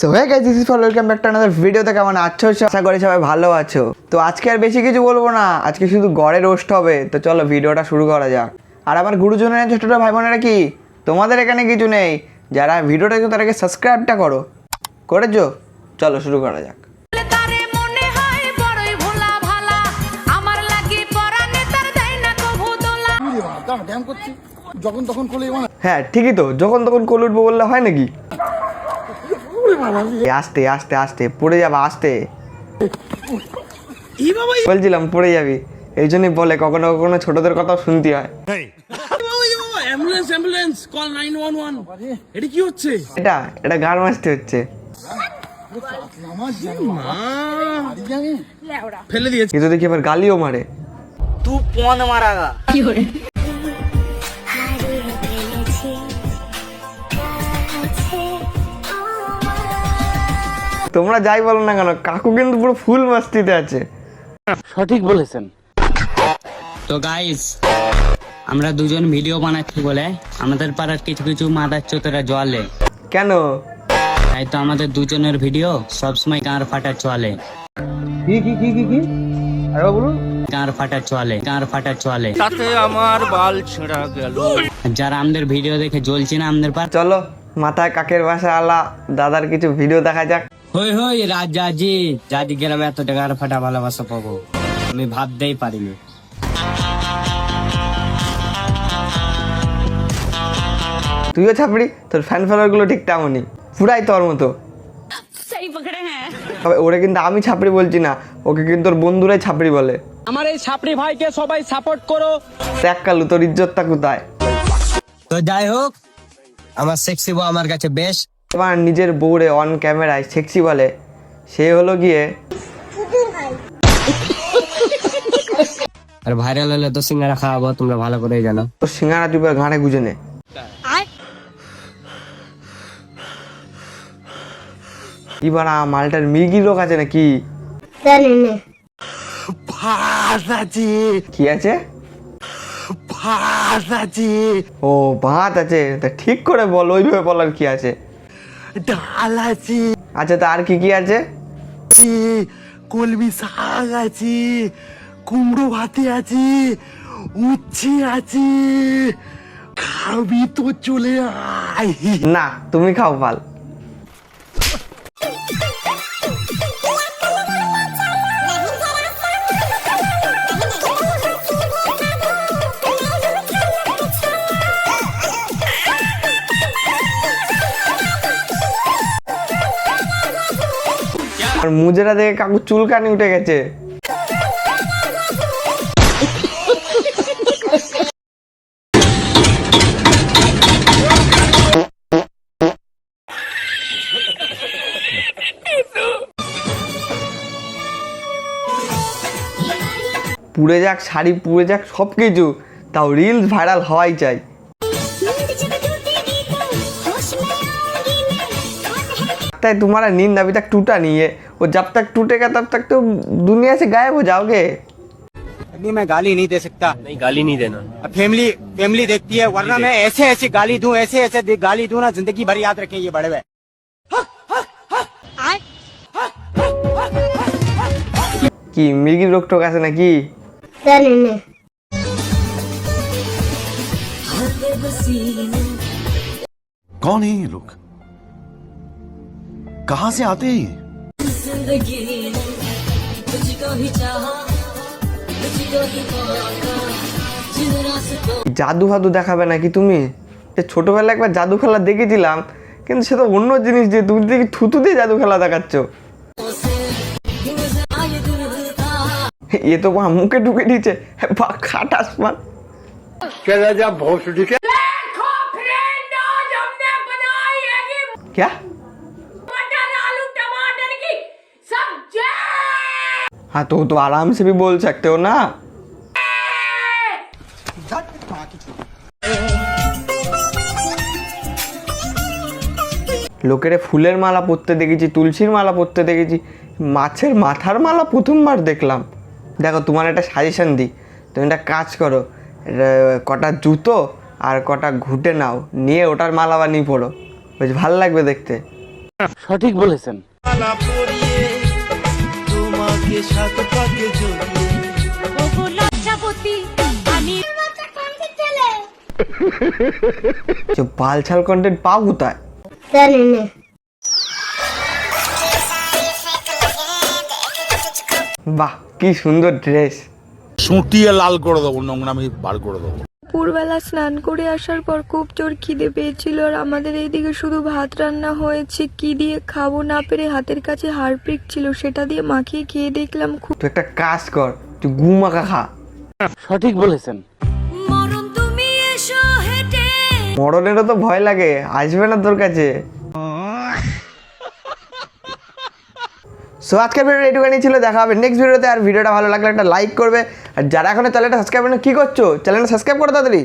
So hey guys, this is for welcome back to another video. তো কেমন আছো? আশা করি সবাই ভালো আছো। তো আজকে আর বেশি কিছু বলবো না, আজকে শুধু গড়ে রোস্ট হবে। তো চলো ভিডিওটা শুরু করা যাক। আর আমার গুরুজনের ছোটটা ভাই বোনেরা কি, তোমাদের এখানে কিছু নেই, যারা ভিডিওটা দেখো তাদেরকে সাবস্ক্রাইবটা করেছো? চলো শুরু করা যাক। হ্যাঁ ঠিকই তো, যখন তখন কোল উঠবো বললে হয় নাকি? আস্তে আস্তে আস্তে পড়ে যাবে, আস্তে বলছিলাম পড়ে যাবি, এই জন্যই বলে কখনো কখনো ছোটদের কথাও শুনতে হয়। এটা গান মাসতে হচ্ছে, কিন্তু দেখি আবার গালিও মারে। तू कौन मारागा? তোমরা যাই বলো না কেন, কাকু কিন্তু পুরো ফুল মাস্তিতে আছে। সঠিক বলেছেন। তো গাইস, আমরা দুজন ভিডিও বানাচ্ছি বলে আমাদের পাড়ার কিছু কিছু মাদার চোতেরা জলে। কেন? তাই তো আমাদের দুজনের ভিডিও সবসময় গাঁর ফাটা চলে। কি আরে বলুন। গাঁর ফাটা চলে। তাতে আমার বাল ছেঁড়া গেল। যারা আমাদের ভিডিও দেখে জ্বলছে না আমাদের পাড়া, চলো মাথায় কাকের বাসা আলা দাদার কিছু ভিডিও দেখা যাক। হই হই রাজাজি, জাজি গ্রামে এত গাঁর ফাটা ভালোবাসা পাবো আমি ভাবতেই পারিনি। তুইও ছাপড়ি, তোর ফ্যান ফলোয়ার গুলো ঠিক তেমনই, পুরাই তোর মতো। তবে ওরে কিন্তু আমি ছাপড়ি বলছি না, ওকে কিন্তু তোর বন্ধুরাই ছাপড়ি বলে। আমার এই ছাপড়ি ভাইকে সবাই সাপোর্ট করো। দেখ কালু, তোর ইজ্জতটা কোথায়? তো যাই হোক, আমার সেক্সি বউ আমার কাছে বেশ। তোমার নিজের বউরে অন ক্যামেরায় সেক্সি বলে, সে হলো গিয়ে আর ভাইরাল হলে তো সিঙ্গারা খাওয়াবো, তোমরা ভালো করেই জানো। তোর সিঙ্গারা চুপে ঘাড়ে গুজে নে। কি বাড়া, মালটার মির্গি রোগ আছে নাকি? কি আছে? ও ভাত আছে, তা ঠিক করে বল, ওইভাবে বলার কি আছে? ডাল আছে, আচ্ছা তা আর কি কি আছে? কলমি শাক আছে, কুমড়ো ভাতে আছে, উচ্ছে আছে। খাবি তো চলে আয়। না তুমি খাও পাল। আর মুজেরা দেখে কাকু চুলকানি উঠে গেছে। পুড়ে যাক শাড়ি, পুড়ে যাক সব কিছু, তাও রিলস ভাইরাল হওয়াই চাই। তাই तुम्हारा नींद अभी तक टूटा नहीं है, वो जब तक टूटेगा तब तक तो दुनिया से गायब हो जाओगे। नहीं, मैं गाली नहीं दे सकता। नहीं, गाली नहीं देना। अब फैमिली देखती है, वरना मैं ऐसे गाली दूं, ऐसे गाली दूं ना, जिंदगी भर याद रखें ये बड़े हुए। কি মির্গির রোগ টোক আছে নাকি? कौन है ये लोग? कहाँ से आते हैं? জাদু ফাদু দেখাবে নাকি তুমি? ছোটবেলায় একবার জাদু খেলা দেখেছিলাম, কিন্তু সে তো অন্য জিনিস দিয়ে, তুমি দেখি থুতু দিয়ে জাদু খেলা দেখাচ্ছ। এ তো মুখে ঢুকে দিয়েছে খাটাস মান। क्या? हाँ तो आराम से भी बोल सकते हो ना। লোকেরে ফুলের মালা পরতে দেখেছি, তুলসীর মালা পরতে দেখেছি, মাছের মাথার মালা প্রথমবার দেখলাম। দেখো তোমার একটা সাজেশন দিই, তুমি একটা কাজ করো, কটা জুতো আর কটা ঘুঁটে নাও, নিয়ে ওটার মালা বানিয়ে পড়ো, বেশ ভালো লাগবে দেখতে। সঠিক বলেছেন। যে বালছাল কন্টেন্ট পাও কোথায়? বাহ কি সুন্দর ড্রেস। সুটিয়ে লাল করে দেবো, নোংরামি বার করে দেবো। দুপুরবেলা স্নান করে আসার পর খুব জোর খিদে পেয়েছিল, আর আমাদের এইদিকে শুধু ভাত রান্না হয়েছে। কি দিয়ে খাবো না পেরে হাতের কাছে হারপিক ছিল, সেটা দিয়ে মাখিয়ে খেয়ে দেখলাম খুব। তুই একটা কাজ কর, তুই গু মাখা খা। সঠিক বলেছেন। মরণেরও তো ভয় লাগে, আসবে না তোর কাছে। সো আজকের ভিডিও এইটুখানি ছিল, দেখা হবে নেক্সট ভিডিওতে। আর ভিডিওটা ভালো লাগলে একটা লাইক করবে, আর যারা এখনো চ্যানেলটা সাবস্ক্রাইব করেনি কি করছো, চ্যানেলটা সাবস্ক্রাইব করো তাড়াতাড়ি।